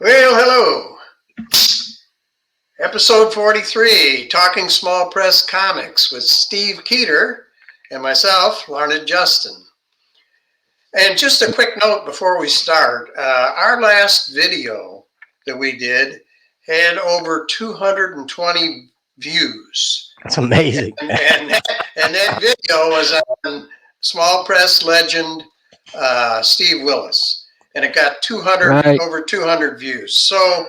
Well, hello. Episode 43, Talking Small Press Comics with Steve Keeter and myself, Larned Justin. And just a quick note before we start. Our last video that we did had over 220 views. That's amazing. And that video was on small press legend Steve Willis. And it got over 200 views. So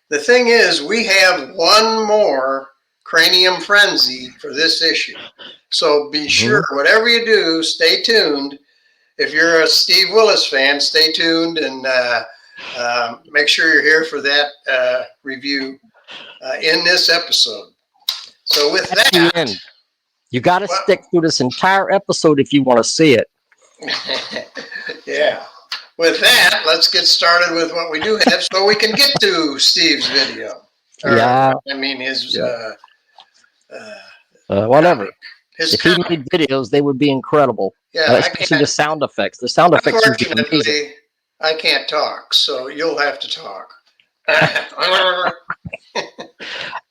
the thing is, we have one more Cranium Frenzy for this issue. So be sure, whatever you do, stay tuned. If you're a Steve Willis fan, stay tuned and make sure you're here for that review in this episode. So with that, you got to stick through this entire episode if you want to see it. Yeah. With that, let's get started with what we do have so we can get to Steve's video. Yeah. I mean, his... whatever. If he made videos, they would be incredible. Yeah, especially the sound effects. The sound effects would be amazing. Unfortunately, I can't talk, so you'll have to talk.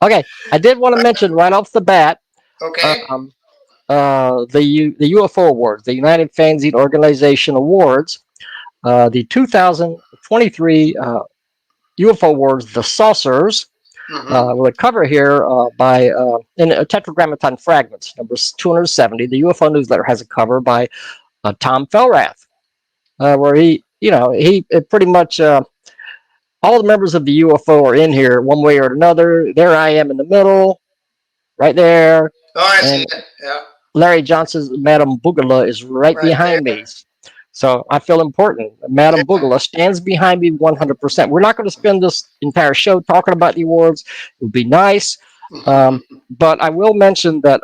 Okay, I did want to mention right off the bat, okay, the UFO Awards, the United Fanzine Organization Awards, the 2023 UFO Awards, the Saucers. With a cover here by in Tetragrammaton Fragments, number 270. The UFO Newsletter has a cover by Tom Felrath, where he pretty much all the members of the UFO are in here one way or another. There I am in the middle, right there. Oh, I see it. Yeah. Larry Johnson's Madame Boogala is right behind me. So I feel important. Madame Boogala stands behind me 100%. We're not going to spend this entire show talking about the awards. It would be nice. But I will mention that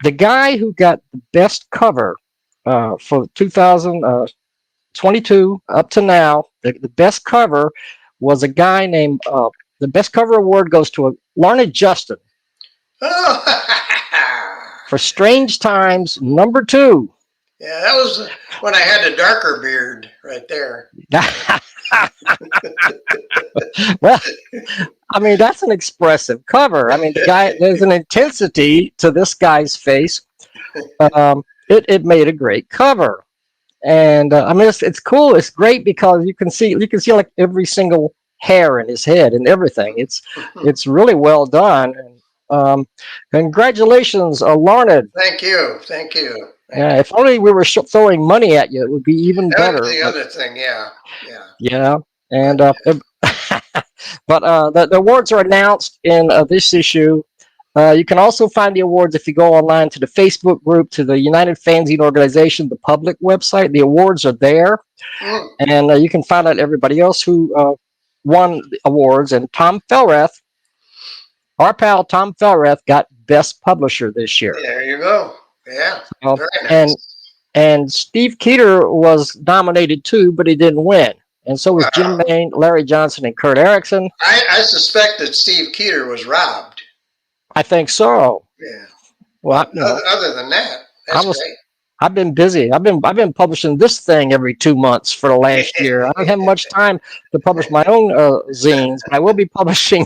the guy who got the best cover for 2022 up to now, the best cover was a guy named, the best cover award goes to Larned Justin. For Strange Times, #2. Yeah, that was when I had a darker beard right there. Well, I mean, that's an expressive cover. I mean, the guy, there's an intensity to this guy's face. It made a great cover. And I mean, it's cool. It's great because you can see like every single hair in his head and everything. It's really well done. And congratulations, Larned. Thank you. Yeah, if only we were throwing money at you, it would be even better. The other thing, yeah. Yeah, and but the awards are announced in this issue. You can also find the awards if you go online to the Facebook group, to the United Fanzine Organization, the public website. The awards are there, and you can find out everybody else who won the awards. And Tom Felrath, our pal Tom Felrath, got Best Publisher this year. There you go. Yeah, very nice. And Steve Keeter was nominated too, but he didn't win. And so was Jim Main, Larry Johnson, and Kurt Erickson. I suspect that Steve Keeter was robbed. I think so. Yeah. Well, other than that, that's great. I've been busy. I've been publishing this thing every 2 months for the last year. I don't have much time to publish my own zines, but I will be publishing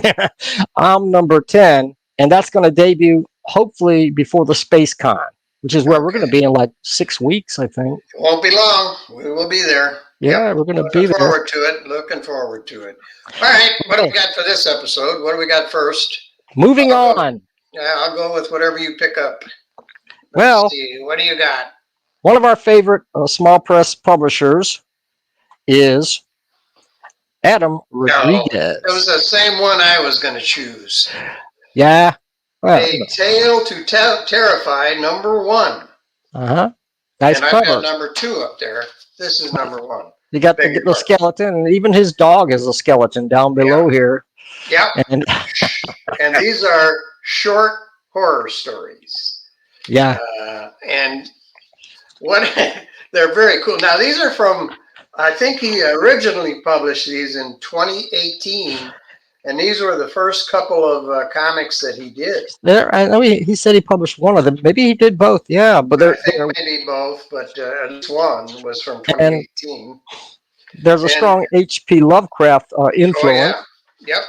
number 10, and that's going to debut hopefully before the Space Con, which is where we're going to be in like 6 weeks, I think. It won't be long. We will be there. Yeah, we're going to be there. Looking forward to it. All right, what do we got for this episode? What do we got first? Moving on. Yeah, I'll go with whatever you pick up. Let's see. What do you got? One of our favorite small press publishers is Adam Rodriguez. It was the same one I was going to choose. Yeah. Well, A Tale to Terrify, #1. Nice and cover. I've got number 2 up there. This is #1. You got the skeleton, and even his dog is a skeleton down below here. Yeah. And these are short horror stories. Yeah. And they're very cool. Now, these are from, I think he originally published these in 2018. And these were the first couple of comics that he did. I know he said he published one of them. Maybe he did both. Yeah, but I think maybe both, but at least one was from 2018. There's a strong H.P. Lovecraft influence. Oh yeah, yep.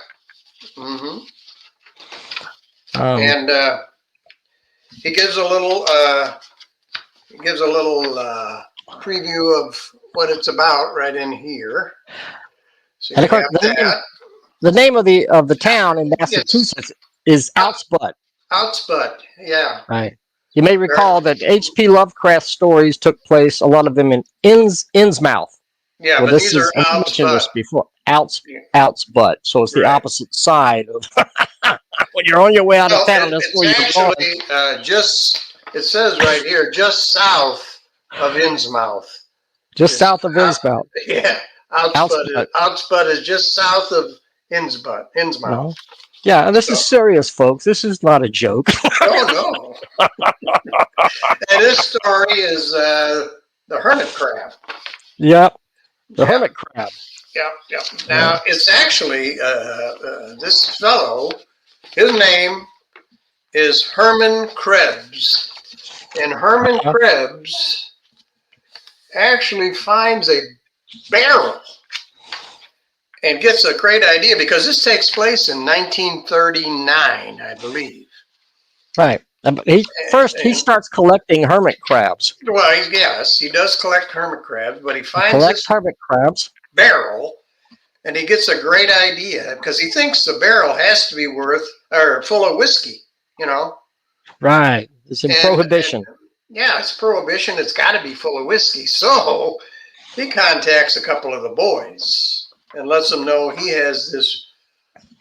Mm-hmm. Um, And he gives a little preview of what it's about right in here. So you have that. The name of the town in Massachusetts is Outsput. Outsput, yeah. Right. You may recall that H.P. Lovecraft stories took place, a lot of them in Innsmouth. Yeah, well, but this these are I mentioned this before. Outsput. So it's the Right. opposite side of when you're on your way out of town. That's It's where you're actually going. it says right here, just south of Innsmouth. Just south of Innsmouth. Yeah, Outsput is just south of Innsmouth. No. Yeah, and this is serious, folks. This is not a joke. Oh, no. And this story is the hermit crab. Yep, the hermit crab. Yep. Now, it's actually, this fellow, his name is Herman Krebs. And Herman Krebs actually finds a barrel and gets a great idea, because this takes place in 1939, I believe. Right. He starts collecting hermit crabs. Well, yes, he does collect hermit crabs, but he finds this hermit crabs barrel, and he gets a great idea because he thinks the barrel has to be full of whiskey, you know. Right. It's in Prohibition. Yeah, it's Prohibition. It's got to be full of whiskey. So he contacts a couple of the boys and lets them know he has this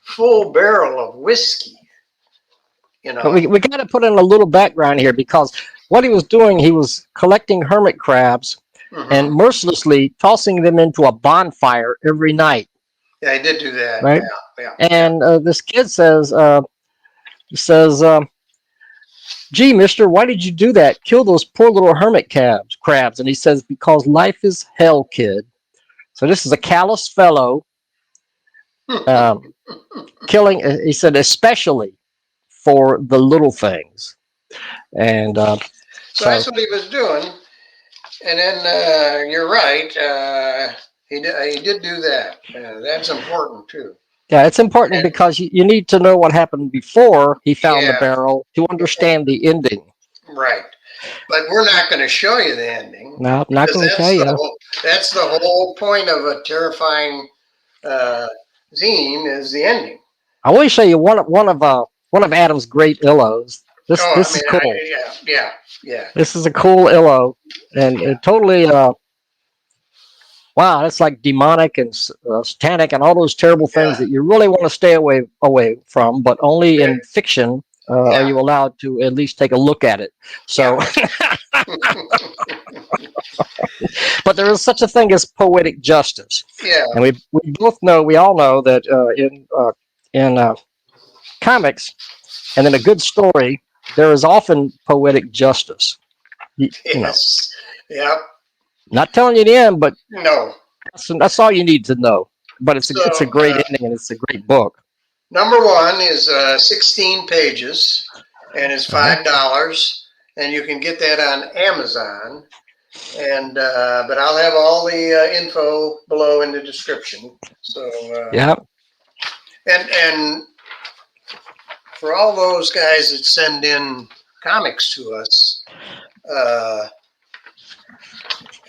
full barrel of whiskey. You know, we got to put in a little background here, because what he was doing, he was collecting hermit crabs and mercilessly tossing them into a bonfire every night. Yeah, he did do that. Right? Yeah. And this kid says, "Gee, mister, why did you do that? Kill those poor little hermit crabs." And he says, "Because life is hell, kid." So this is a callous fellow killing, he said, especially for the little things. And so that's what he was doing. And then you're right. He did do that. That's important too. Yeah, it's important because you need to know what happened before he found the barrel to understand the ending. Right. But we're not going to show you the ending. No, I'm not going to tell you. That's the whole point of a terrifying zine, is the ending. I want to show you one of Adam's great illos. This is cool. Yeah. This is a cool illo, and it totally wow, it's like demonic and satanic and all those terrible things that you really want to stay away from, but only in fiction are you allowed to at least take a look at it. So, but there is such a thing as poetic justice. Yeah, and we all know that in comics and in a good story, there is often poetic justice. You know. Yep. Not telling you the end, but no, that's all you need to know. But it's a great ending, and it's a great book. Number one is 16 pages, and it's $5, and you can get that on Amazon. And but I'll have all the info below in the description. So and for all those guys that send in comics to us,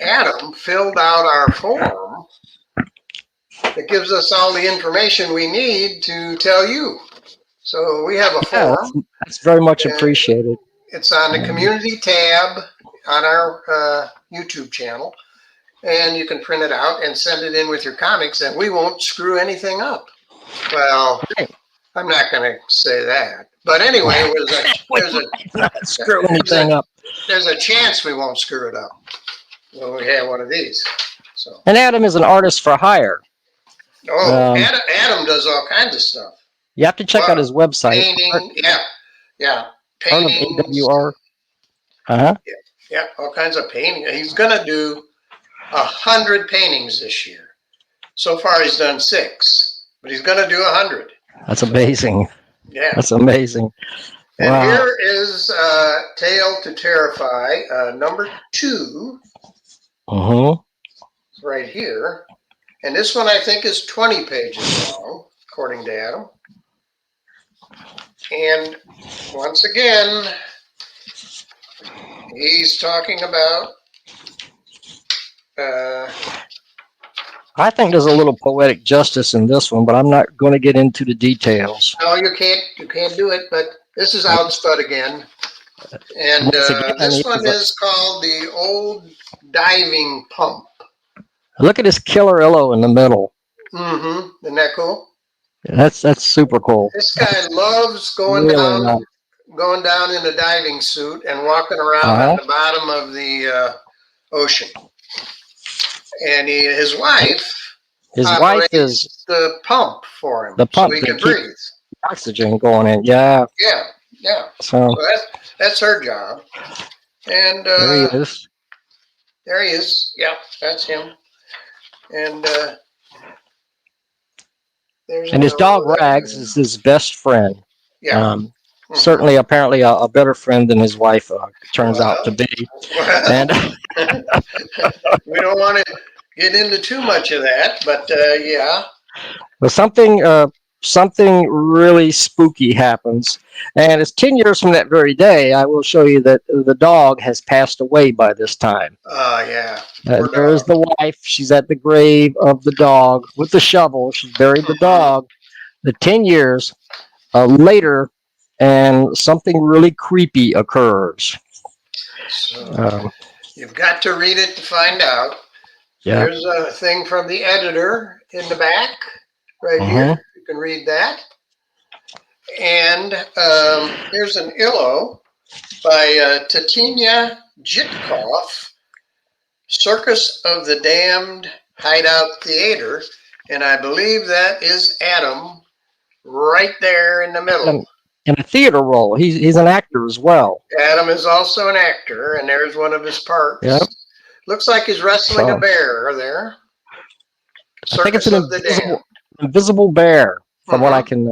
Adam filled out our form that gives us all the information we need to tell you. So we have a form. That's very much appreciated. It's on the community tab on our YouTube channel, and you can print it out and send it in with your comics, and we won't screw anything up. Well, I'm not going to say that, but anyway, there's a chance we won't screw it up when we have one of these. So. And Adam is an artist for hire. Oh, Adam does all kinds of stuff. You have to check out his website. Painting, yeah. Painting. AWR. Yeah, all kinds of painting. He's going to do 100 paintings this year. So far, he's done 6, but he's going to do 100. That's amazing. Yeah. That's amazing. And here is Tale to Terrify, number 2. Right here. And this one I think is 20 pages long, according to Adam. And once again, he's talking about I think there's a little poetic justice in this one, but I'm not going to get into the details. no, you can't do it, but this is Outspud again. And this one is called The Old Diving Pump. Look at this killer illo in the middle. Mm-hmm. Isn't that cool? That's super cool. This guy loves going down in a diving suit and walking around at the bottom of the ocean. And his wife is the pump for him, so he can breathe. Oxygen going in, yeah. So that's her job. And there he is. There he is. Yeah, that's him. And his dog Rags is his best friend. Yeah. Certainly, apparently, a better friend than his wife turns out to be. And we don't want to get into too much of that, but yeah. But something really spooky happens, and it's 10 years from that very day. I will show you that the dog has passed away by this time. Yeah. There's the wife. She's at the grave of the dog with the shovel. She's buried the dog. The 10 years later, and something really creepy occurs. So, you've got to read it to find out. Yeah. There's a thing from the editor in the back, right here. You can read that. And here's an illo by Tatiana Jitkov, Circus of the Damned Hideout Theater. And I believe that is Adam right there in the middle. In a theater role. He's an actor as well. Adam is also an actor, and there's one of his parts. Yep. Looks like he's wrestling a bear there. I think it's an invisible bear, from what I can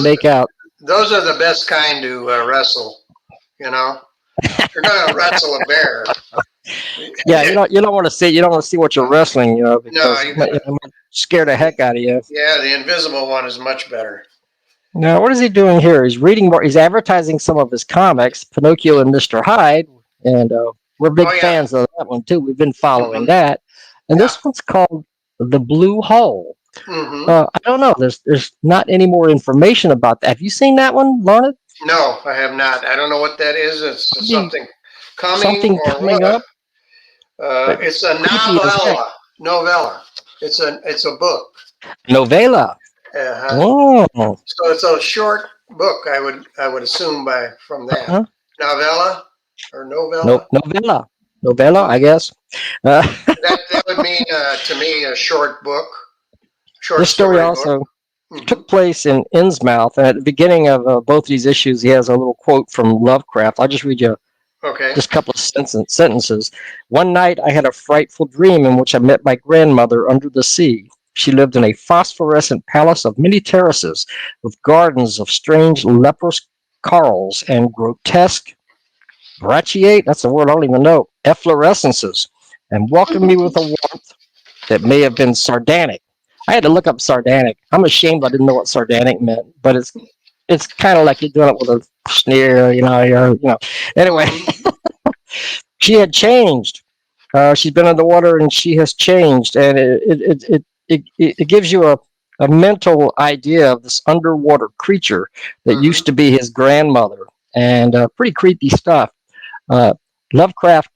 make out. Those are the best kind to wrestle. You know, you're going to wrestle a bear. Yeah, you don't want to see what you're wrestling. You know, because it might scare the heck out of you. Yeah, the invisible one is much better. Now, what is he doing here? He's reading more. He's advertising some of his comics, Pinocchio and Mr. Hyde, and we're big fans of that one too. We've been following that, and this one's called The Blue Hole. I don't know. There's not any more information about that. Have you seen that one, Larned? No, I have not. I don't know what that is. It's something coming up. It's a novella. It's a book. Novella. So it's a short book, I would assume from that. Novella or novella? Novella, I guess. That would mean to me a short book. This story also took place in Innsmouth, and at the beginning of both these issues, he has a little quote from Lovecraft. I'll just read you just a couple of sentences. One night, I had a frightful dream in which I met my grandmother under the sea. She lived in a phosphorescent palace of many terraces, with gardens of strange leprous corals and grotesque brachiate, that's a word I don't even know, efflorescences, and welcomed me with a warmth that may have been sardonic. I had to look up sardonic. I'm ashamed I didn't know what sardonic meant, but it's kind of like you're doing it with a sneer, you know. Anyway, she had changed. She's been in the water and she has changed, and it gives you a mental idea of this underwater creature that used to be his grandmother, and pretty creepy stuff. Lovecraft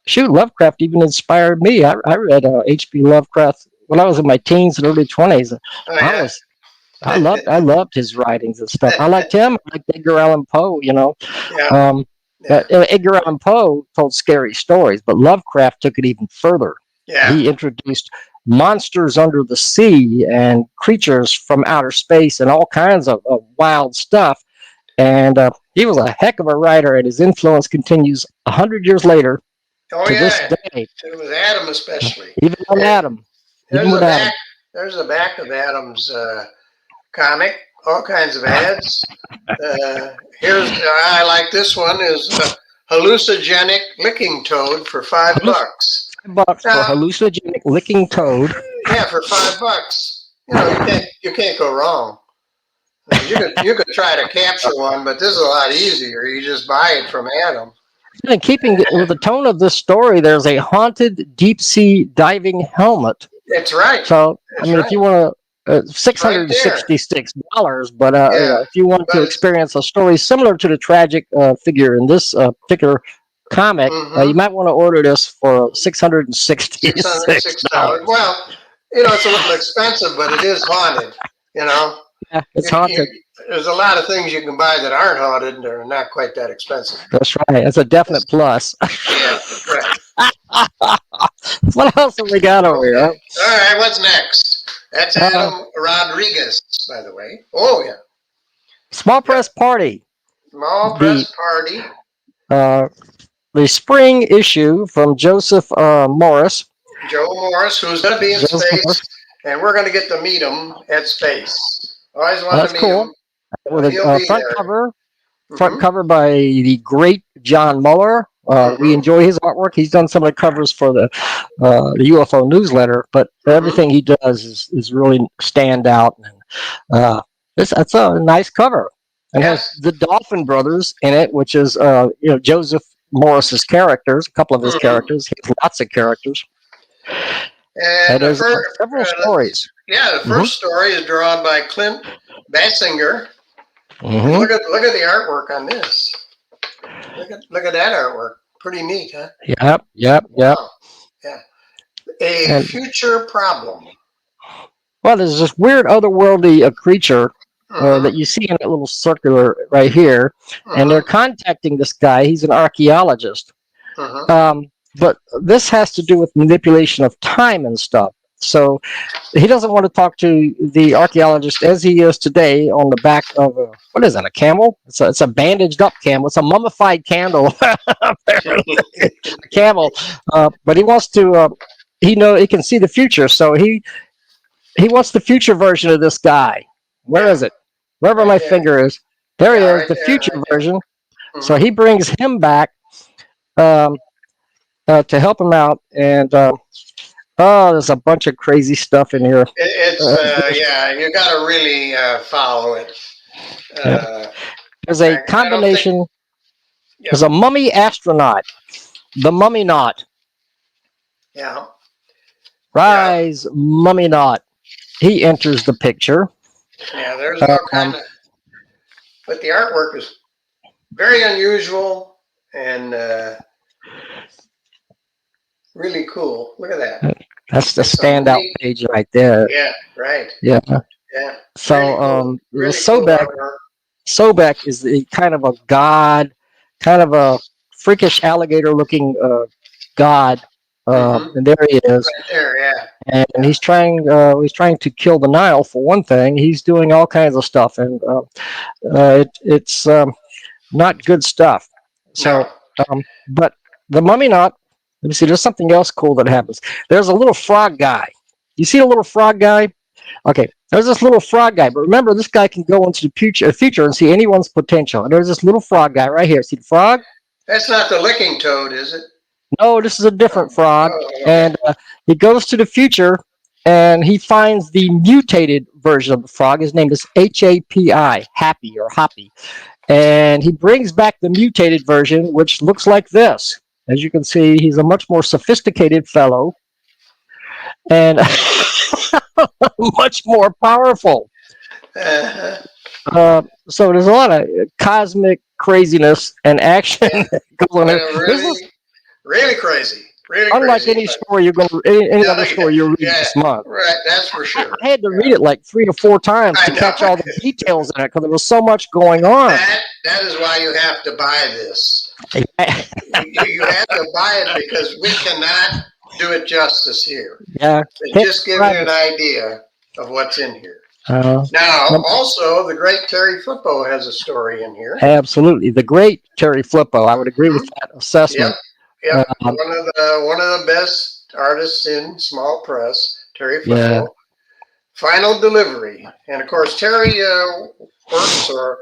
even inspired me. I read H.P. Lovecraft when I was in my teens and early 20s. I loved his writings and stuff. I liked him. I liked Edgar Allan Poe, you know. Edgar Allan Poe told scary stories, but Lovecraft took it even further. He introduced monsters under the sea and creatures from outer space and all kinds of wild stuff. And he was a heck of a writer, and his influence continues 100 years later to this day. With Adam especially. Even with Adam. There's the back of Adam's comic, all kinds of ads. I like this one, is hallucinogenic licking toad for $5. $5 for hallucinogenic licking toad. Yeah, for $5. You can't go wrong. You could try to capture one, but this is a lot easier. You just buy it from Adam. And keeping with the tone of this story, there's a haunted deep sea diving helmet. That's right. So, That's I mean, if you want to, $666, but if you want to experience a story similar to the tragic figure in this particular comic, you might want to order this for $666. Well, it's a little expensive, but it is haunted. Yeah, it's haunted. There's a lot of things you can buy that aren't haunted and are not quite that expensive. That's right. That's a definite plus. Yeah, right. What else have we got over here? All right, what's next? That's Adam Rodriguez, by the way. Oh, yeah. Small Press Party. Small Press Party. The spring issue from Joseph Morris. Joe Morris, who's going to be in space, and we're going to get to meet him at space. Always wanted to meet him. With a front cover by the great John Muller. We enjoy his artwork. He's done some of the covers for the UFO newsletter, but everything he does is really stand out. And that's a nice cover, and has the Dolphin Brothers in it, which is Joseph Morris's characters, a couple of his characters. He has lots of characters. And there's several stories. Yeah, the first story is drawn by Clint Basinger. Look at the artwork on this. Look at that artwork. Pretty neat, huh? Yep. Wow. Yeah. A future problem. Well, there's this weird otherworldly creature that you see in that little circular right here, and they're contacting this guy. He's an archaeologist. But this has to do with manipulation of time and stuff. So he doesn't want to talk to the archaeologist as he is today on the back of what is that, a camel? It's a bandaged up camel. It's a mummified candle. A camel. But he wants to, he can see the future. So he wants the future version of this guy. Where is it? Wherever my finger is. There he is, the future version. So he brings him back to help him out, and there's a bunch of crazy stuff in here. You got to really follow it. There's a combination. There's a mummy astronaut, the mummy knot. Yeah. Rise, mummy knot. He enters the picture. Yeah, there's all kind of, but the artwork is very unusual and really cool. Look at that. That's the standout page right there. Yeah, right. Yeah. Yeah. So Sobek is the kind of a god, kind of a freakish alligator looking god. And there he is. Right there, yeah. And he's trying to kill the Nile for one thing. He's doing all kinds of stuff, and it's not good stuff. So, but the mummy knot. Let me see. There's something else cool that happens. There's a little frog guy. You see the little frog guy? Okay. There's this little frog guy, but remember, this guy can go into the future and see anyone's potential. And there's this little frog guy right here. See the frog? That's not the licking toad, is it? No, this is a different frog. And he goes to the future, and he finds the mutated version of the frog. His name is HAPI, Happy or Hoppy. And he brings back the mutated version, which looks like this. As you can see, he's a much more sophisticated fellow and much more powerful. So there's a lot of cosmic craziness and action going on. Really crazy. Really unlike crazy, any story any other story you'll read this month. Right, that's for sure. I had to read it like 3 or 4 times to catch all the details in it because there was so much going on. That is why you have to buy this. You have to buy it because we cannot do it justice here. Yeah. Just give you an idea of what's in here. Now, also, the great Terry Flippo has a story in here. Absolutely. The great Terry Flippo. I would agree with that assessment. Yep. One of the best artists in small press, Terry Flippo. Final delivery. And, of course, Terry works for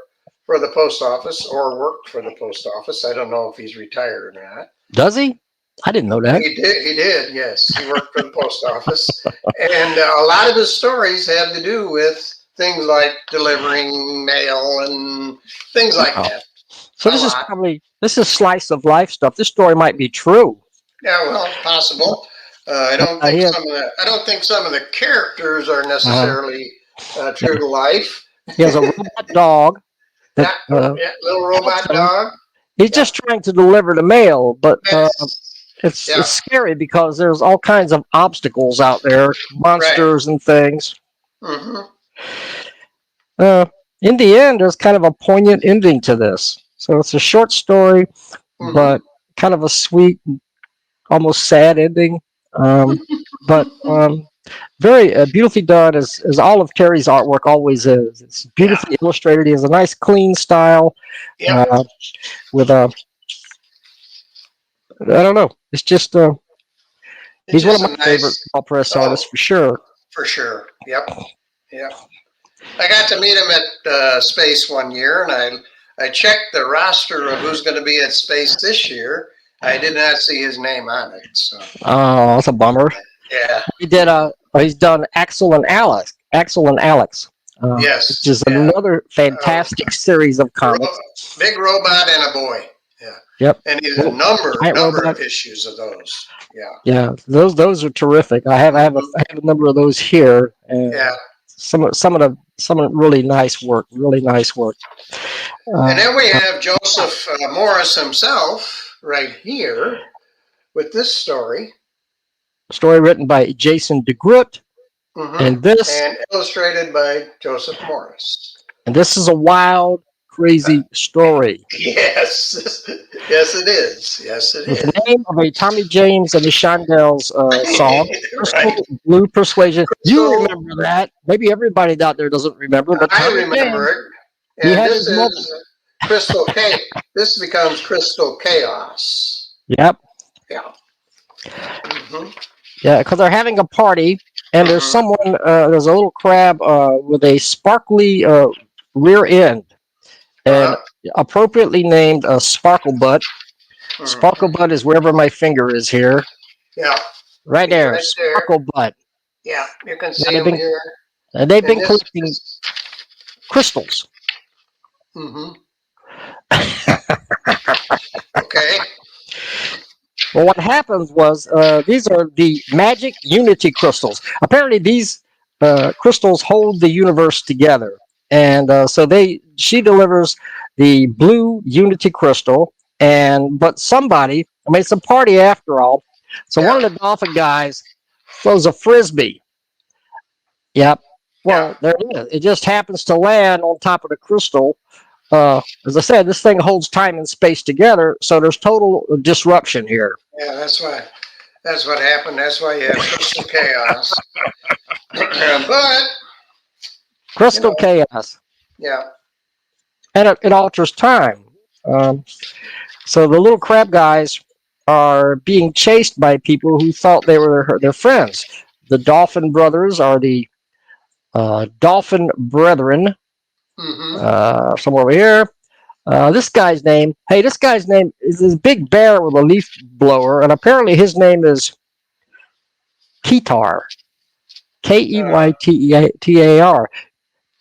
the post office or worked for the post office. I don't know if he's retired or not. Does he? I didn't know that. He did, yes. He worked for the post office. And a lot of his stories have to do with things like delivering mail and things like that. So this is slice of life stuff. This story might be true. Yeah, well, possible. I don't think some of the characters are necessarily true to life. He has a robot dog. Little robot dog. He's just trying to deliver the mail, but it's scary because there's all kinds of obstacles out there, monsters and things. Mm-hmm. In the end, there's kind of a poignant ending to this. So it's a short story, but kind of a sweet, almost sad ending. But very beautifully done, as all of Terry's artwork always is. It's beautifully illustrated. He has a nice, clean style with a. I don't know. It's just he's one of my favorite small press artists for sure. For sure. Yep. I got to meet him at Space one year, and I checked the roster of who's going to be at Space this year. I did not see his name on it. So. Oh, that's a bummer. Yeah. He's done Axel and Alex. Yes. Which is another fantastic series of comics. Big robot and a boy. Yeah. Yep. And he's a number of issues of those. Yeah. Yeah. Those are terrific. I have a number of those here. And some really nice work. Really nice work. And then we have Joseph Morris himself right here with this story. Story written by Jason DeGroot. And illustrated by Joseph Morris. And this is a wild, crazy story. Yes. Yes, it is. Yes, it is. The name of a Tommy James and the Shondells song, Crystal Blue Persuasion. You remember that. Maybe everybody out there doesn't remember, but I remember it. And this is Crystal K. This becomes Crystal Chaos. Yep. Yeah. Yeah, because they're having a party, and there's someone, there's a little crab with a sparkly rear end, and appropriately named Sparkle Butt. Sparkle Butt is wherever my finger is here. Yeah. Right there, Sparkle Butt. Yeah, you can see him here. And they've been collecting crystals. Okay. Well, what happens was these are the magic unity crystals. Apparently, these crystals hold the universe together, and so she delivers the blue unity crystal. But somebody, it's a party after all. So one of the dolphin guys throws a frisbee. Yep. Well, there it is. It just happens to land on top of the crystal. As I said, this thing holds time and space together, so there's total disruption here. Yeah, that's what happened. That's why you have crystal chaos. But crystal chaos. Yeah. And it alters time. So the little crab guys are being chased by people who thought they were their friends. The Dolphin brothers are the Dolphin Brethren. Somewhere over here. This guy's name is this big bear with a leaf blower, and apparently his name is Keeter. Keytytar.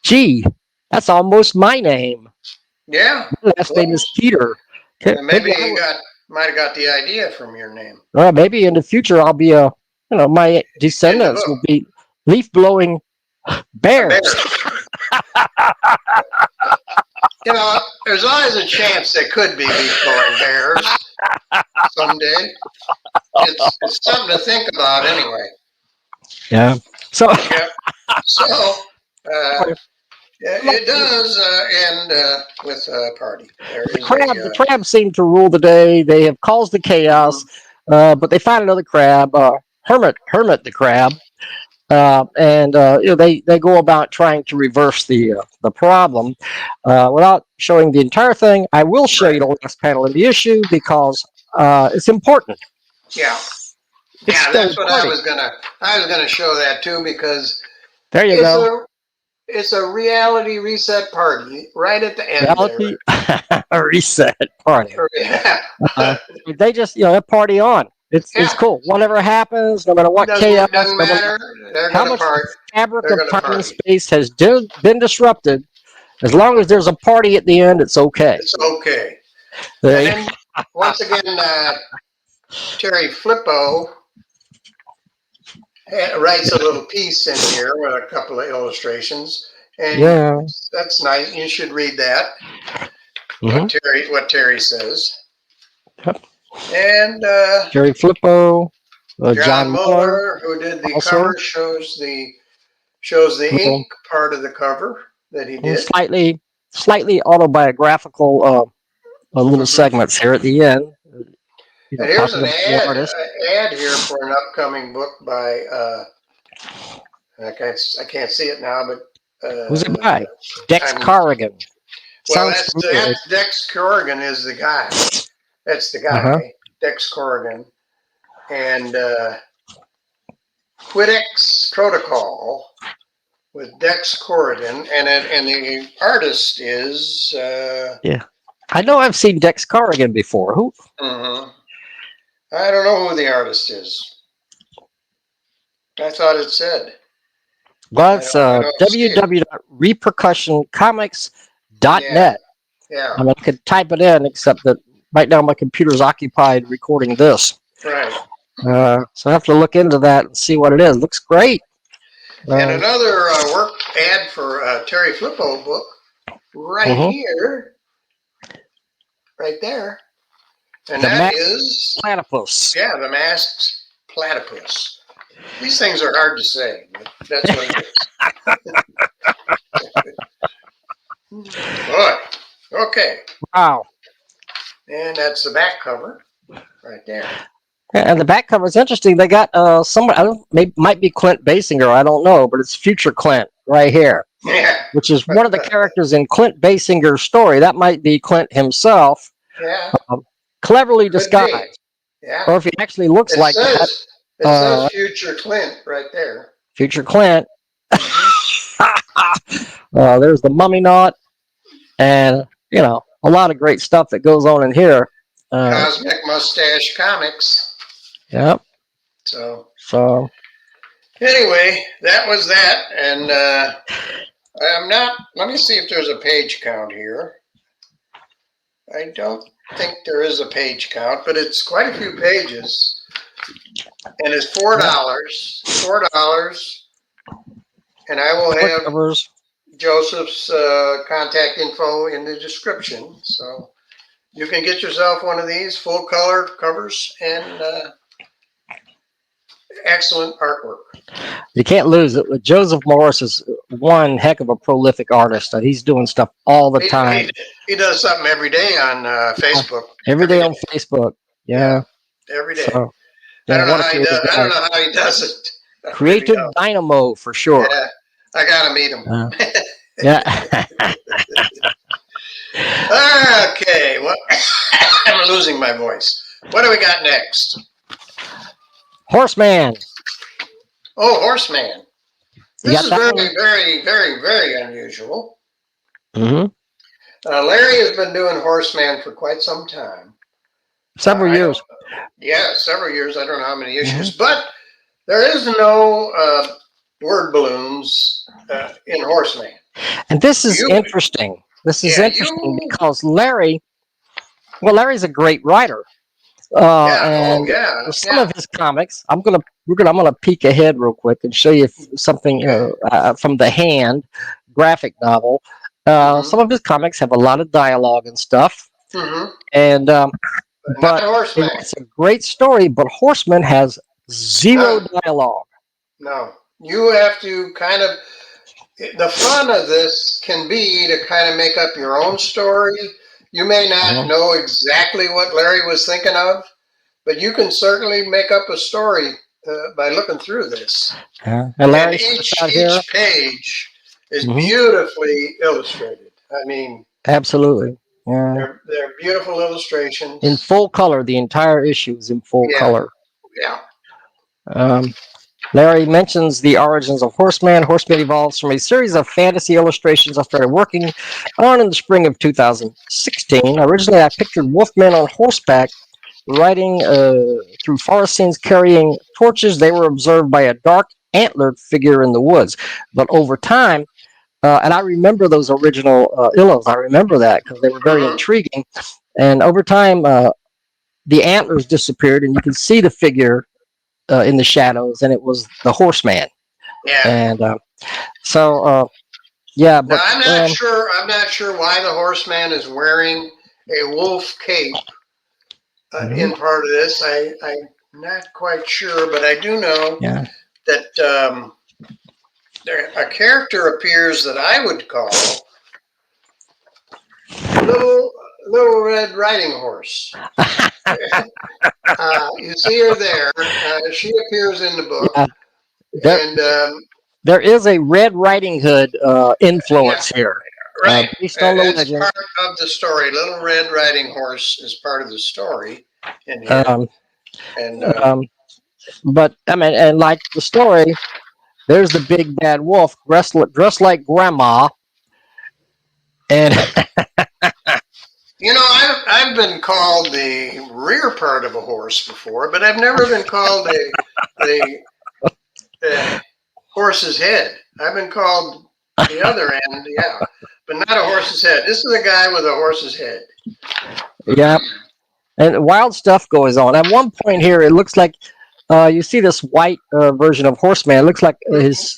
Gee, that's almost my name. Yeah. My last name is Keeter. Maybe you might have got the idea from your name. Maybe in the future I'll be my descendants will be leaf blowing bears. There's always a chance there could be leaf-blowing bears someday. It's something to think about anyway. Yeah. So. It does end with a party. The crabs seem to rule the day. They have caused the chaos, but they find another crab, Hermit the crab. They go about trying to reverse the problem. Without showing the entire thing, I will show you the last panel of the issue because it's important. Yeah, that's what I was gonna show that too because there you go. It's a reality reset party right at the end. Reality reset party. Yeah. They just party on. It's cool. Whatever happens, no matter what chaos, doesn't matter. They're how going to much party. the fabric They're of gonna time and party. space has been disrupted, as long as there's a party at the end, it's okay. It's okay. There And then, once again, Terry Flippo writes a little piece in here with a couple of illustrations, and yeah. that's nice. You should read that. Mm-hmm. What Terry says. Yep. And Terry Flippo, John Muller, who did the also. cover, shows the ink part of the cover that he did. Slightly autobiographical little segments here at the end. And here's an ad here for an upcoming book by I can't see it now, but who's it by? Dex Corrigan. Well, that's Dex Corrigan is the guy. That's the guy, Dex Corrigan, and Quidex Protocol with Dex Corrigan, and the artist is I know I've seen Dex Corrigan before. Who? I don't know who the artist is. I thought it said. Well, it's www.repercussioncomics.net. Yeah. I mean, I could type it in, except that right now my computer's occupied recording this. Right. So I have to look into that and see what it is. Looks great. And another work ad for Terry Flippo book right here. Right there. And that is platypus. Yeah, the masked platypus. These things are hard to say, but that's what it is. Boy. Okay. Wow. And that's the back cover right there. And the back cover is interesting. They got might be Clint Basinger, I don't know, but it's future Clint right here. Yeah. Which is one of the characters in Clint Basinger's story. That might be Clint himself. Yeah. Cleverly disguised. Yeah. Or if he actually looks like that. It says future Clint right there. Future Clint. There's the mummy knot. And, a lot of great stuff that goes on in here. Cosmic Mustache Comics. Yep. So. Anyway, that was that. And let me see if there's a page count here. I don't think there is a page count, but it's quite a few pages. And it's $4. $4. And I will have Joseph's contact info in the description. So you can get yourself one of these full color covers and excellent artwork. You can't lose it. Joseph Morris is one heck of a prolific artist. He's doing stuff all the time. He does something every day on Facebook. Every day on Facebook. Yeah. Every day. So, I don't know how he does it. Creative dynamo for sure. Yeah. I gotta meet him. Yeah. Okay. Well, I'm losing my voice. What do we got next? Horseman. Oh, Horseman. This is very, very, very, very unusual. Mm-hmm. Larry has been doing Horseman for quite some time. Several years. Yeah, several years. I don't know how many issues, but there is no word balloons in Horseman. And this is interesting. This is interesting because Larry's a great writer. Some of his comics, I'm gonna peek ahead real quick and show you something from the Hand graphic novel. Some of his comics have a lot of dialogue and stuff, and but it's a great story. But Horseman has zero dialogue. No, you have to kind of. The fun of this can be to kind of make up your own story. You may not know exactly what Larry was thinking of, but you can certainly make up a story by looking through this. And each page is beautifully illustrated. I mean, absolutely. Yeah. They're beautiful illustrations. In full color. The entire issue is in full color. Yeah. Larry mentions the origins of Horseman. Horseman evolves from a series of fantasy illustrations I started working on in the spring of 2016. Originally, I pictured wolfmen on horseback riding through forest scenes carrying torches. They were observed by a dark antlered figure in the woods. But over time, and I remember those original illos. I remember that because they were very intriguing. And over time, the antlers disappeared, and you can see the figure in the shadows, and it was the horseman. Yeah. And yeah, but now, I'm not sure why the horseman is wearing a wolf cape in part of this. I'm not quite sure, but I do know that a character appears that I would call Little Red Riding Horse. You see her there. She appears in the book. Yeah. There is a Red Riding Hood influence here. Right. Based on the legend. Part of the story. Little Red Riding Horse is part of the story in here. But I mean, and like the story, there's the big bad wolf dressed like grandma. And you know, I've been called the rear part of a horse before, but I've never been called the horse's head. I've been called the other end, yeah, but not a horse's head. This is a guy with a horse's head. Yeah, and wild stuff goes on. At one point here, it looks like you see this white version of Horseman. It looks like his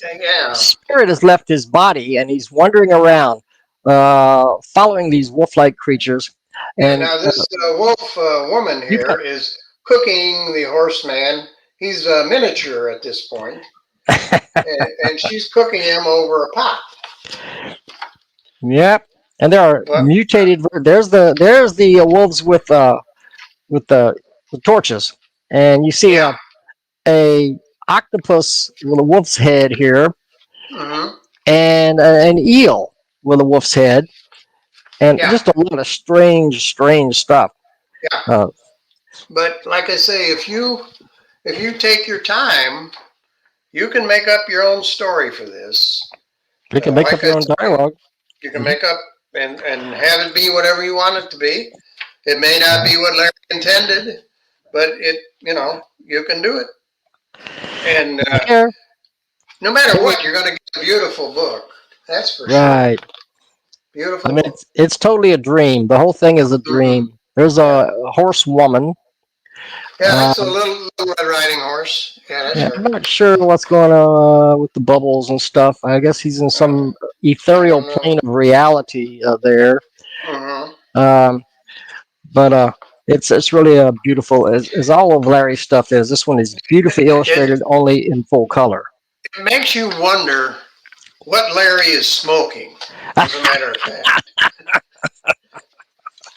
spirit has left his body, and he's wandering around, following these wolf-like creatures. And now this wolf woman here is cooking the horseman. He's a miniature at this point. and she's cooking him over a pot. Yep, and there are mutated. There's the wolves with the torches, and you see a octopus with a wolf's head here, and an eel with a wolf's head, and just a lot of strange stuff. Yeah. But like I say, if you take your time, you can make up your own story for this. You can make up your own dialogue. You can make up and have it be whatever you want it to be. It may not be what Larry intended, but you can do it. And no matter what, you're going to get a beautiful book. That's for sure. Beautiful. I mean, it's totally a dream. The whole thing is a dream. There's a horse woman. Yeah, that's a little Red Riding Horse. Yeah, that's her. I'm not sure what's going on with the bubbles and stuff. I guess he's in some ethereal plane of reality there. But it's really a beautiful, as all of Larry's stuff is. This one is beautifully illustrated, only in full color. It makes you wonder what Larry is smoking, as a matter of fact.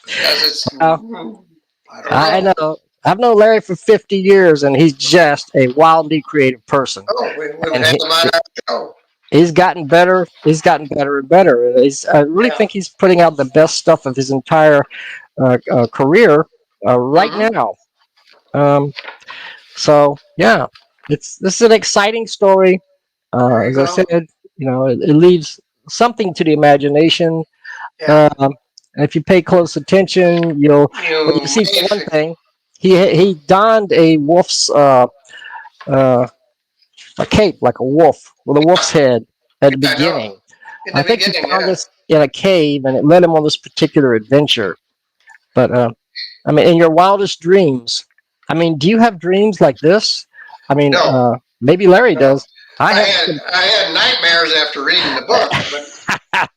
Because it's, I know. I've known Larry for 50 years, and he's just a wildly creative person. Oh, we've had him on our show. He's gotten better. He's gotten better and better. I really think he's putting out the best stuff of his entire career right now. So yeah, this is an exciting story. As I said, it leaves something to the imagination. And if you pay close attention, you see for one thing. He donned a wolf's a cape, like a wolf with a wolf's head at the beginning. I think he found this in a cave, and it led him on this particular adventure. But I mean, in your wildest dreams, I mean, do you have dreams like this? I mean, maybe Larry does. I had nightmares after reading the book. But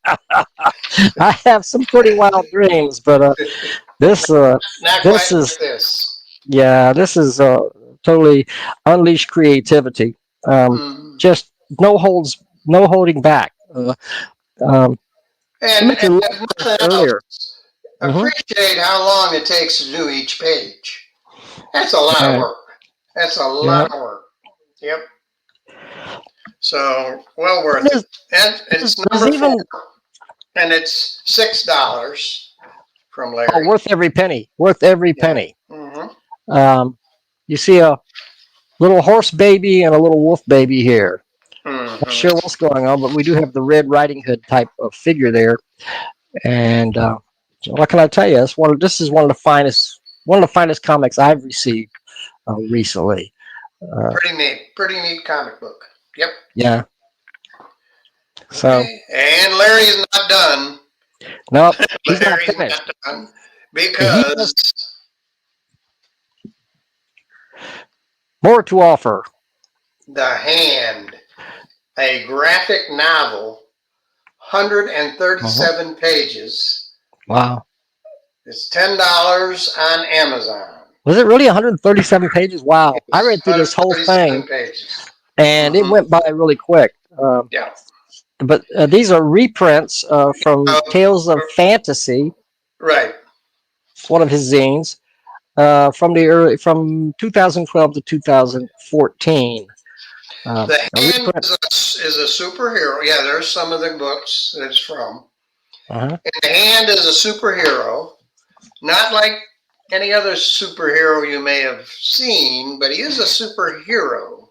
I have some pretty wild dreams, but this is totally unleashed creativity. Just no holding back. And earlier, appreciate how long it takes to do each page. That's a lot of work. That's a lot of work. Yep. So well worth it. And it's number 4, and it's $6 from Larry. Oh, worth every penny. Worth every penny. You see a little horse baby and a little wolf baby here. Not sure what's going on, but we do have the Red Riding Hood type of figure there. And what can I tell you? This is one of the finest one of the finest comics I've received recently. Pretty neat comic book. Yep. Yeah. So. Okay. And Larry is not done. Nope, he's not Larry's finished. not done because more to offer. The Hand, a graphic novel, 137 pages. Wow. It's $10 on Amazon. Was it really 137 pages? Wow. I read through this whole thing. Pages. And it went by really quick. Yeah. But these are reprints from Tales of Fantasy. Right. One of his zines from 2012 to 2014. The Hand is a superhero. Yeah, there's some of the books that it's from. And The Hand is a superhero, not like any other superhero you may have seen, but he is a superhero.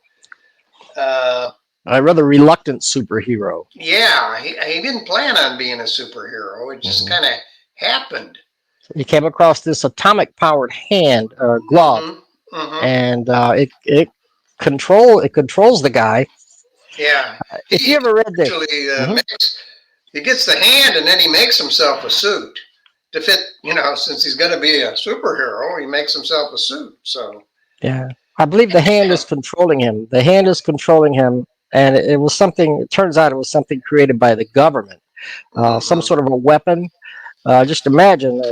A rather reluctant superhero. Yeah, he didn't plan on being a superhero. It just kind of happened. He came across this atomic-powered hand glove, and it controls the guy. Yeah. If you ever read this, he gets the hand, and then he makes himself a suit to fit. Since he's going to be a superhero, he makes himself a suit. So. Yeah, I believe the hand is controlling him. The hand is controlling him, and it was something. It turns out it was something created by the government, some sort of a weapon. Just imagine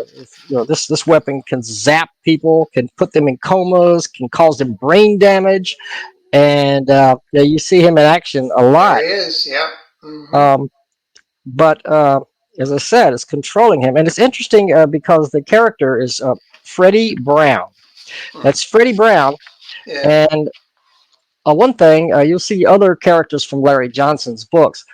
this weapon can zap people, can put them in comas, can cause them brain damage, and you see him in action a lot. There he is, yeah. But as I said, it's controlling him, and it's interesting because the character is Freddie Brown. That's Freddie Brown, and one thing you'll see other characters from Larry Johnson's books.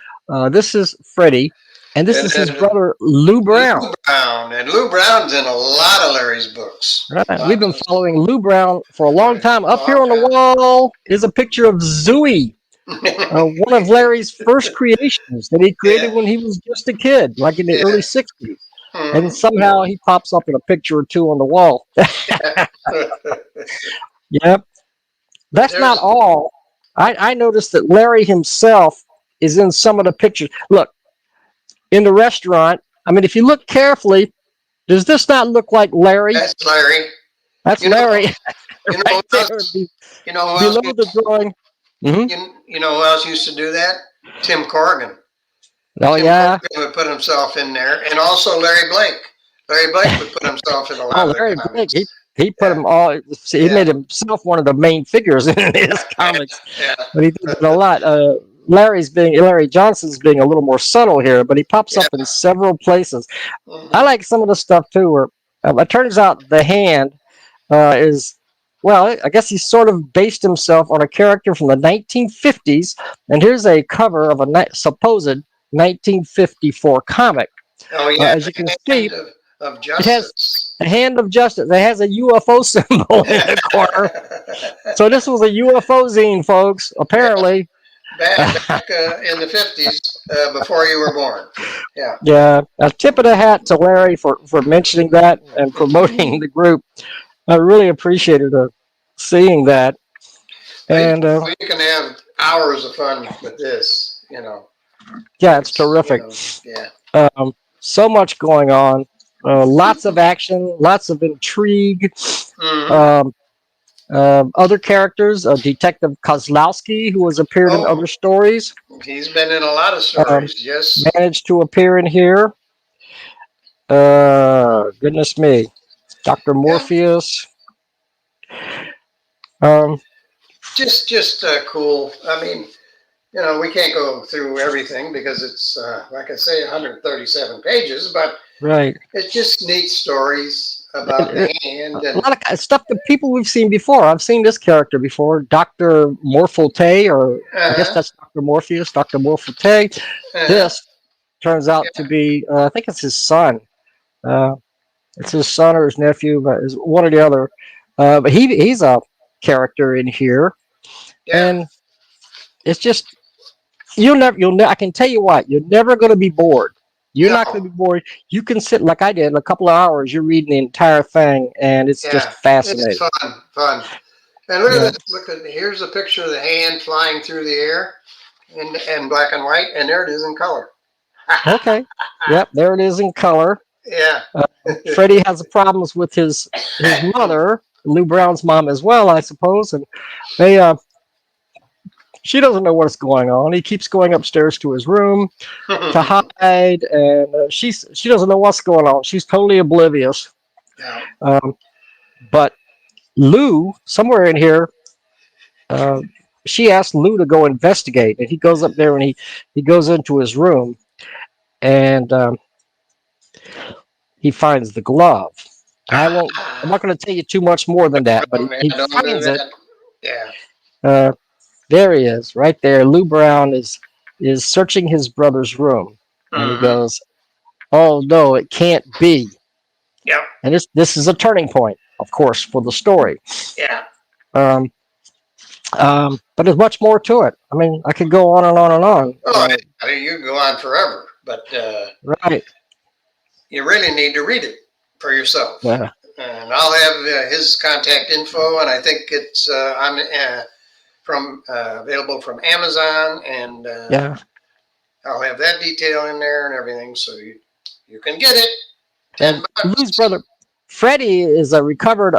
This is Freddie. And this is his brother, Lou Brown. And Lou Brown's in a lot of Larry's books. Right. We've been following Lou Brown for a long time. Up here on the wall is a picture of Zooey, one of Larry's first creations that he created when he was just a kid, like in the early 60s. And somehow he pops up in a picture or two on the wall. Yep. That's not all. I noticed that Larry himself is in some of the pictures. Look. In the restaurant, I mean, if you look carefully, does this not look like Larry? That's Larry. That's Larry. Below the drawing. You know who else used to do that? Tim Corrigan. Oh, Tim yeah. Corrigan would put himself in there, and also Larry Blake. Larry Blake would put himself in a lot of Larry comics. Blake, he put him all. He made himself one of the main figures in his comics. But he did it a lot. Larry Johnson's being a little more subtle here, but he pops up in several places. I like some of the stuff too, where it turns out the hand is, well, I guess he sort of based himself on a character from the 1950s, and here's a cover of a supposed 1954 comic. Oh yeah, as you can see, of Justice. It has a hand of justice. It has a UFO symbol in the corner. So this was a UFO zine, folks. Apparently. Back in the 50s, before you were born. Yeah. Yeah. A tip of the hat to Larry for mentioning that and promoting the group. I really appreciated seeing that. And we can have hours of fun with this, Yeah, it's terrific. So much going on. Lots of action, lots of intrigue. Other characters, Detective Kozlowski, who has appeared in other stories. He's been in a lot of stories, yes. Managed to appear in here. Goodness me. Dr. Morpheus. Just cool. I mean, we can't go through everything because it's, like I say, 137 pages, but it's just neat stories about the hand. And a lot of stuff that people we've seen before. I've seen this character before, Dr. Morphote, or I guess that's Dr. Morpheus, Dr. Morphote. This turns out to be, I think it's his son. It's his son or his nephew, but it's one or the other. But he's a character in here. And it's just, I can tell you what, you're never going to be bored. You're No. not going to be bored. You can sit like I did, a couple of hours. You're reading the entire thing, and it's just Yeah, it's fascinating. fun. And look Yeah. at this. Here's a picture of the hand flying through the air in black and white, and there it is in color. Okay. Yep, there it is in color. Yeah. Freddie has problems with his mother, Lou Brown's mom as well, I suppose, and they she doesn't know what's going on. He keeps going upstairs to his room to hide, and she doesn't know what's going on. She's totally oblivious. Yeah. But Lou, somewhere in here, she asked Lou to go investigate, and he goes up there and he goes into his room, and he finds the glove. I'm not going to tell you too much more than that, but he finds it. Yeah. There he is, right there. Lou Brown is searching his brother's room, and he goes, "Oh no, it can't be." Yep. And this is a turning point, of course, for the story. Yeah. But there's much more to it. I mean, I could go on and on and on. Oh, I mean, you can go on forever, but right. You really need to read it for yourself. Yeah. And I'll have his contact info, and I think it's available from Amazon, and yeah, I'll have that detail in there and everything, so you can get it. And Lou's brother, Freddie, is a recovered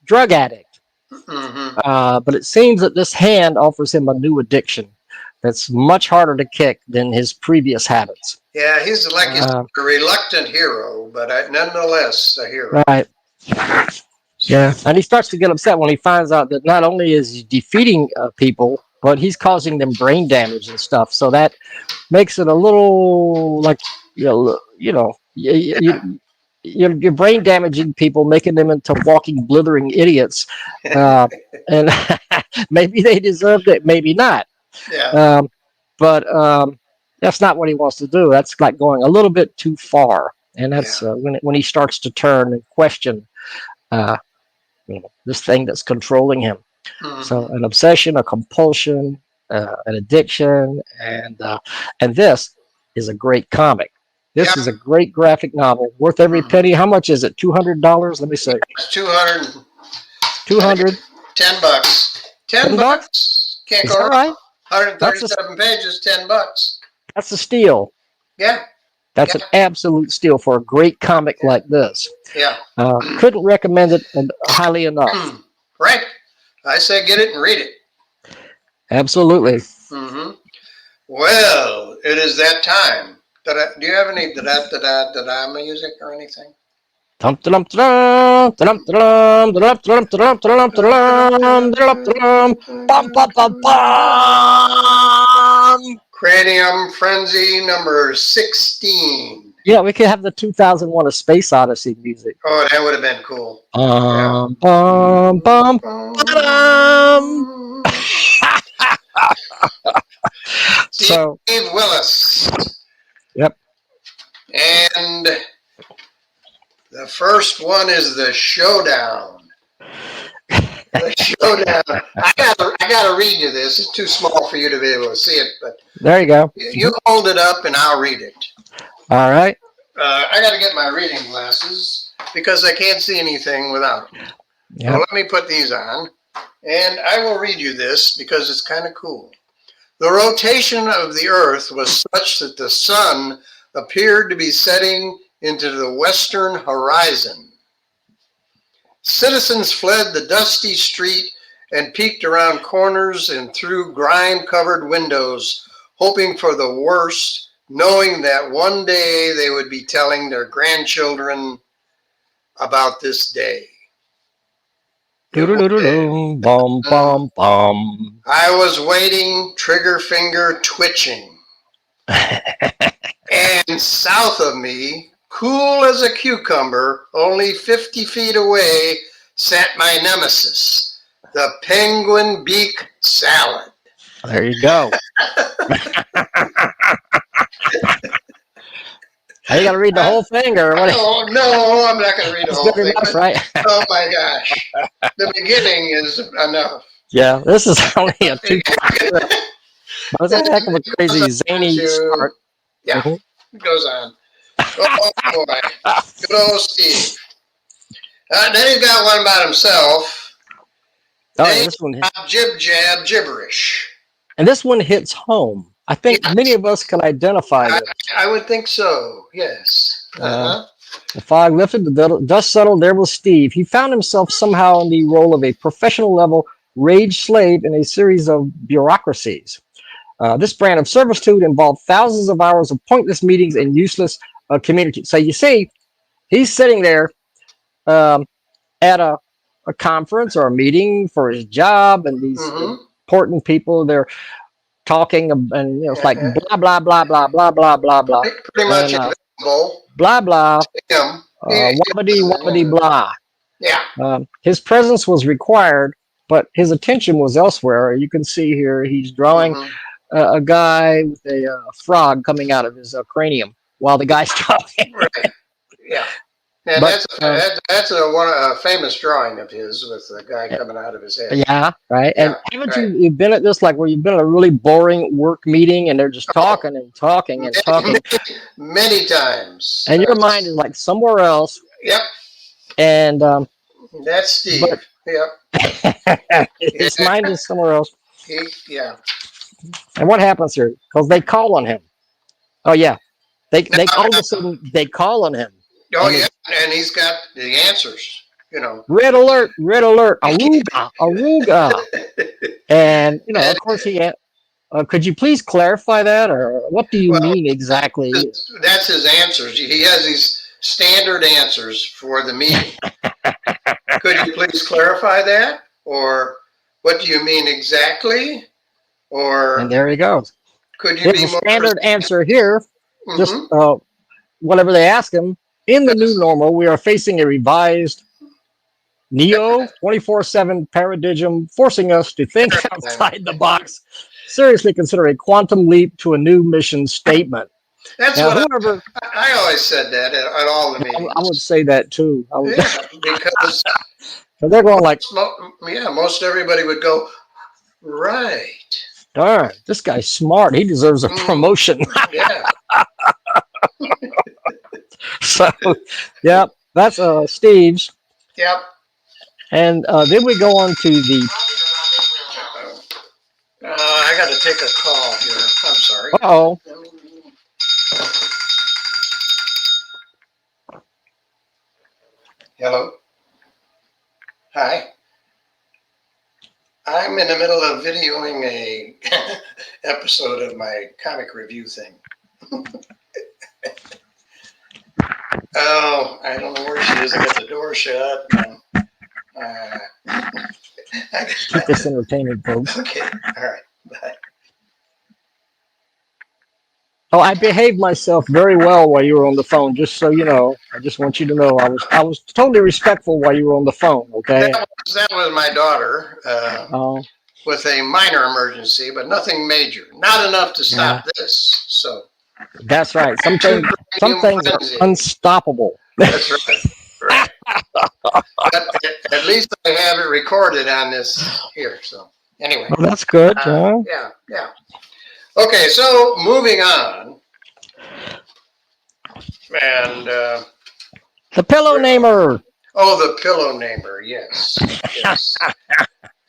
drug addict. Mm-hmm. But it seems that this hand offers him a new addiction that's much harder to kick than his previous habits. Yeah, he's like a reluctant hero, but nonetheless a hero. Right. Yeah, and he starts to get upset when he finds out that not only is he defeating people, but he's causing them brain damage and stuff. So that makes it a little like, you're brain damaging people, making them into walking, blithering idiots. And maybe they deserved it, maybe not. Yeah. But that's not what he wants to do. That's like going a little bit too far. And that's when he starts to turn and question this thing that's controlling him. Mm-hmm. So an obsession, a compulsion, an addiction, and this is a great comic. This is a great graphic novel, worth every penny. How much is it? $200? Let me see. It's 200. 200. $10. $10. Can't go wrong. Right? 137 pages, $10. That's a steal. Yeah. That's an absolute steal for a great comic like this. Yeah. Couldn't recommend it highly enough. Right. I say get it and read it. Absolutely. Mm-hmm. Well, it is that time. Do you have any da-da music or anything? Cranium Frenzy number 16. Yeah, we could have the 2001 A Space Odyssey music. Oh, that would have been cool. Steve Willis. Yep. And the first one is the Showdown. The Showdown. I gotta read you this. It's too small for you to be able to see it, but there you go. You hold it up and I'll read it. All right. I got to get my reading glasses because I can't see anything without them. Yep. So let me put these on, and I will read you this because it's kind of cool. The rotation of the Earth was such that the sun appeared to be setting into the western horizon. Citizens fled the dusty street and peeked around corners and through grime-covered windows, hoping for the worst, knowing that one day they would be telling their grandchildren about this day. Bum, bum, bum. I was waiting, trigger finger twitching. And south of me, cool as a cucumber, only 50 feet away, sat my nemesis, the penguin beak salad. There you go. You got to read the whole thing, or what? Oh, no, I'm not going to read the whole thing. Enough, right? Oh my gosh, the beginning is enough. Yeah, this is only a 2. That's a heck of a crazy zany start. Yeah. It goes on. Oh boy, good old Steve. Then he's got one about himself. Oh, yeah, this one. Jib jab gibberish. And this one hits home. I think many of us can identify this. I would think so. Yes. The fog lifted, the dust settled. There was Steve. He found himself somehow in the role of a professional level rage slave in a series of bureaucracies. This brand of servitude involved thousands of hours of pointless meetings and useless community. So you see, he's sitting there at a conference or a meeting for his job, and these important people, they're talking, and it's like blah blah blah blah blah blah blah blah. Pretty much invisible. Blah blah. Wobbity wobbity blah. Yeah. His presence was required, but his attention was elsewhere. You can see here he's drawing a guy with a frog coming out of his cranium while the guy's talking. Right. Yeah. And that's a famous drawing of his with the guy coming out of his head. Yeah, right. And haven't you been at this, like where you've been at a really boring work meeting and they're just talking and talking and talking? Many times. And your mind is like somewhere else. Yep. And that's Steve. Yep. His mind is somewhere else. Yeah. And what happens here? Because they call on him. Oh yeah. They all of a sudden they call on him. Oh yeah, and he's got the answers, Red alert, aruga, aruga. And, of course he, could you please clarify that, or what do you mean exactly? That's his answers. He has these standard answers for the meeting. Could you please clarify that? Or what do you mean exactly? Or and there he goes. Could you be more standard answer here? Just whatever they ask him. In the new normal, we are facing a revised Neo 24/7 paradigm, forcing us to think outside the box. Seriously consider a quantum leap to a new mission statement. That's now, what I always said that at all the meetings. I would say that too. Because they're going like, most everybody would go, right. Darn, this guy's smart. He deserves a promotion. Yeah. So, yeah, that's Steve's. Yep. And then we go on to the. I got to take a call here. I'm sorry. Uh-oh. Hello. Hi. I'm in the middle of videoing a episode of my comic review thing. Oh, I don't know where she is. I got the door shut. Keep this entertaining, folks. Okay. All right. Bye. Oh, I behaved myself very well while you were on the phone. Just so you know, I just want you to know I was totally respectful while you were on the phone. Okay. That was my daughter with a minor emergency, but nothing major. Not enough to stop this. So. That's right. Some things are unstoppable. That's right. But at least I have it recorded on this here. So anyway. Well, that's good. Yeah. Okay, so moving on. And the pillow namer. Oh, the pillow namer. Yes.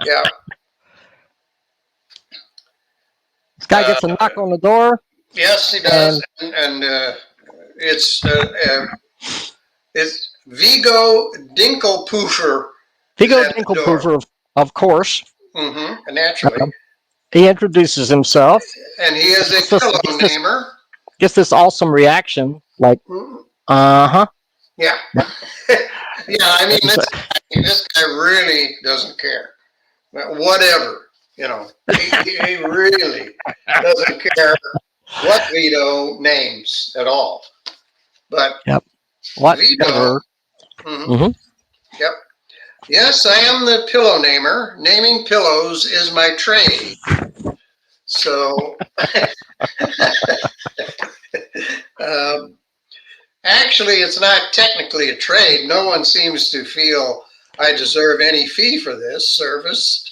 Yeah. This guy gets a knock on the door. Yes, he does, and it's Vigo Dinkelpoofer. Vigo Dinkelpoofer, of course. Naturally. He introduces himself, and he is a pillow namer. Gets this awesome reaction, like, Yeah. Yeah, I mean, this guy really doesn't care. Whatever, he really doesn't care what Vito names at all. But whatever. Vito, Yep. Yes, I am the pillow namer. Naming pillows is my trade. So, actually, it's not technically a trade. No one seems to feel I deserve any fee for this service.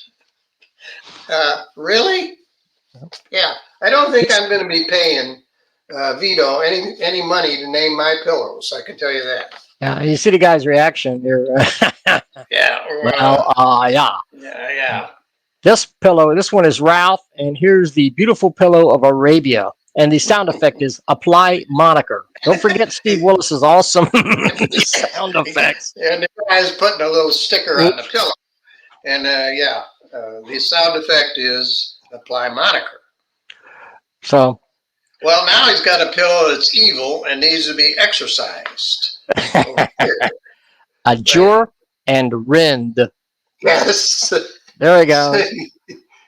Really? Yeah. I don't think I'm going to be paying veto any money to name my pillows. I can tell you that. Yeah, you see the guy's reaction here. Yeah. Well, yeah. Yeah. This one is Ralph, and here's the beautiful pillow of Arabia. And the sound effect is apply moniker. Don't forget Steve Willis's awesome sound effects. And the guy's putting a little sticker on the pillow. And the sound effect is apply moniker. So. Well, now he's got a pillow that's evil and needs to be exorcised. Adjure and rend. Yes. There we go.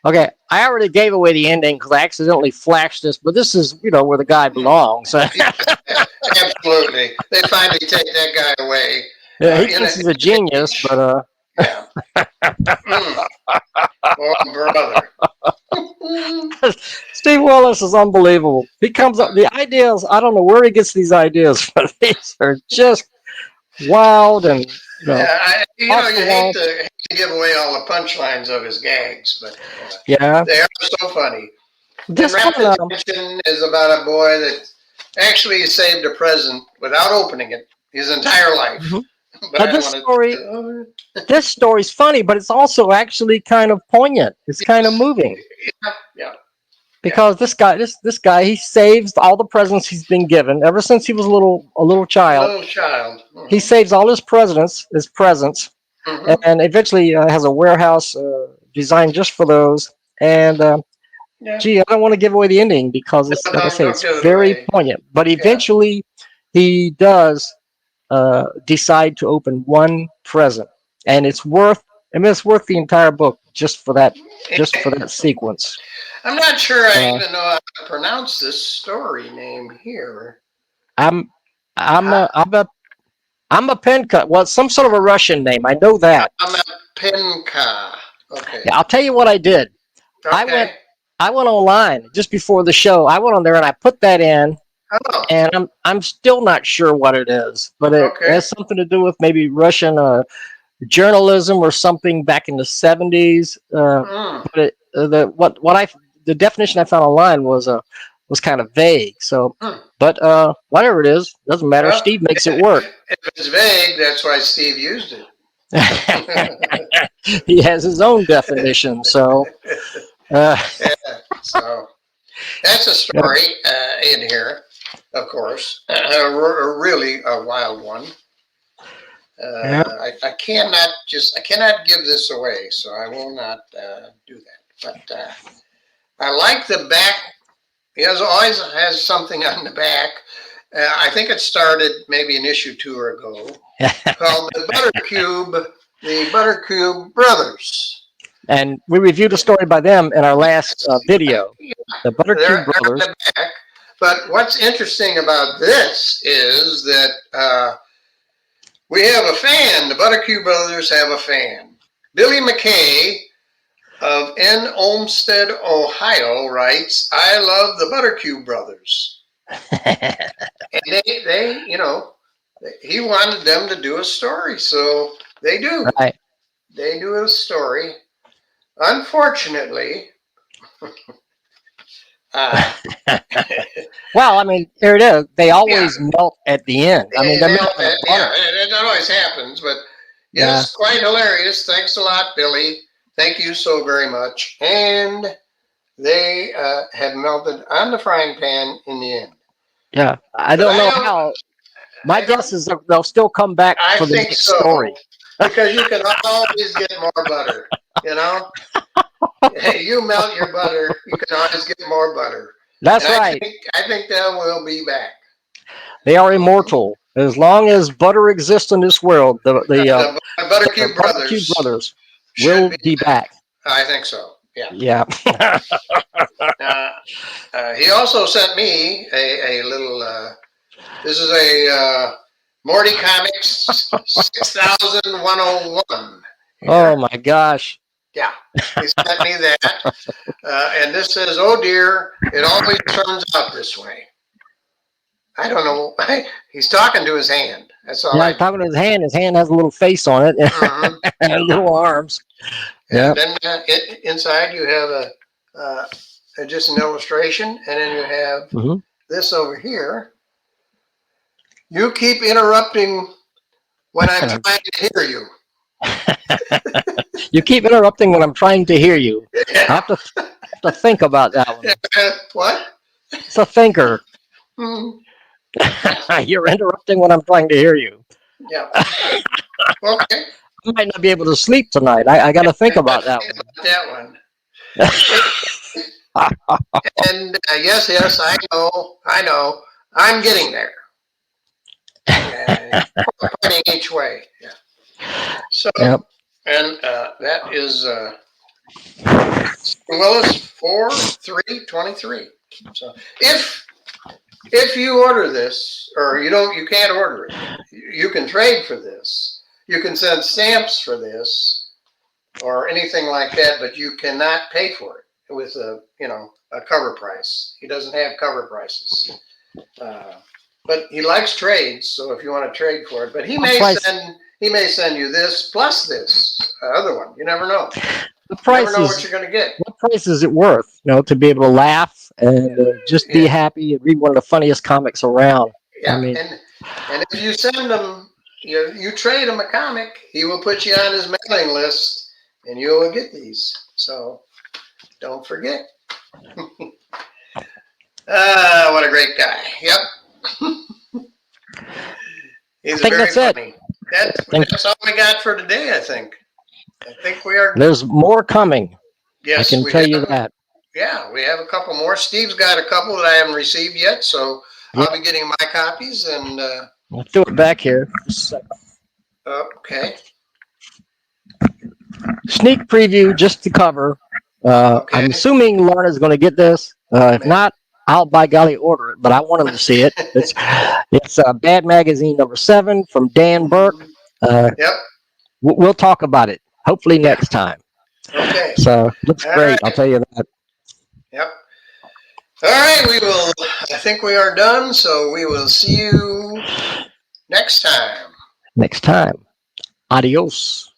Okay, I already gave away the ending because I accidentally flashed this, but this is, where the guy belongs. Absolutely. They finally take that guy away. Yeah, he thinks he's a genius, but... Yeah. Oh, brother. Steve Willis is unbelievable. He comes up, the ideas, I don't know where he gets these ideas, but these are just wild and... you hate to give away all the punchlines of his gags, but yeah, they are so funny. This Rapid Attention is about a boy that actually saved a present without opening it his entire life. Mm-hmm. But this story's funny, but it's also actually kind of poignant. It's kind of moving. Yeah. Because this guy, he saves all the presents he's been given ever since he was a little child. Mm-hmm. He saves all his presents, mm-hmm. and eventually has a warehouse designed just for those. And gee, I don't want to give away the ending because it's, like I say, it's very poignant. But eventually, he does decide to open one present, and it's worth the entire book just for that sequence. I'm not sure I even know how to pronounce this story name here. I'm a Penka. Well, it's some sort of a Russian name. I know that. I'm a Penka. Okay. Yeah, I'll tell you what I did. Okay. I went online just before the show. I went on there and I put that in. Oh. And I'm still not sure what it is, but it has something to do with maybe Russian journalism or something back in the 70s. But the definition I found online was kind of vague. So, but whatever it is, doesn't matter. Well, Steve makes it work. If it's vague, that's why Steve used it. He has his own definition. So, so that's a story in here, of course, really a wild one. I cannot give this away, so I will not do that. But I like the back. He always has something on the back. I think it started maybe an issue 2 ago called the Buttercube Brothers. And we reviewed a story by them in our last video. The Buttercube Brothers. But what's interesting about this is that we have a fan. The Buttercube Brothers have a fan. Billy McKay of N. Olmsted, Ohio writes, "I love the Buttercube Brothers." And they, he wanted them to do a story, so they do. Right. They do a story. Unfortunately, well, I mean, here it is. They always melt at the end. I mean, it always happens, but yes, quite hilarious. Thanks a lot, Billy. Thank you so very much. And they have melted on the frying pan in the end. Yeah, I don't know how. My guess is they'll still come back for the next story. Because you can always get more butter, Hey, you melt your butter, you can always get more butter. That's right. I think they will be back. They are immortal. As long as butter exists in this world, the Buttercube Brothers will be back. I think so. Yeah. Yeah. He also sent me a little. This is a Morty Comics 6101. Oh my gosh. Yeah, he sent me that, and this says, "Oh dear, it always turns out this way." I don't know. He's talking to his hand. That's all. Yeah, talking to his hand. His hand has a little face on it and little arms. Yeah. And then inside you have just an illustration, and then you have this over here. You keep interrupting when I'm trying to hear you. You keep interrupting when I'm trying to hear you. I have to think about that one. What? It's a thinker. Mm, You're interrupting when I'm trying to hear you. yeah. Okay. I might not be able to sleep tonight. I got to think about that one. That one. And yes, I know. I'm getting there. Pointing each way. Yeah. So, Yep. and that is Willis 4323. So if you order this, or you can't order it. You can trade for this. You can send stamps for this, or anything like that, but you cannot pay for it with a cover price. He doesn't have cover prices, but he likes trades. So if you want to trade for it, but he may send you this plus this other one. You never know. The price you never know what you're going to get. What price is it worth? To be able to laugh and just be happy and read one of the funniest comics around. Yeah, I mean, and if you send him, you trade him a comic, he will put you on his mailing list, and you will get these. So don't forget. What a great guy. Yep. He's very funny. That's all we got for today, I think. I think we are. There's more coming. Yes, I can tell you that. Yeah, we have a couple more. Steve's got a couple that I haven't received yet, so I'll be getting my copies. And I'll do it back here. Okay. Sneak preview just to cover. Okay. I'm assuming Lorna's going to get this. If not, I'll by golly order it, but I want him to see it. It's Bad Magazine #7 from Dan Burke. Yep. We'll talk about it, hopefully next time. Okay. So, looks great, right. I'll tell you that. Yep. All right, I think we are done, so we will see you next time. Adios.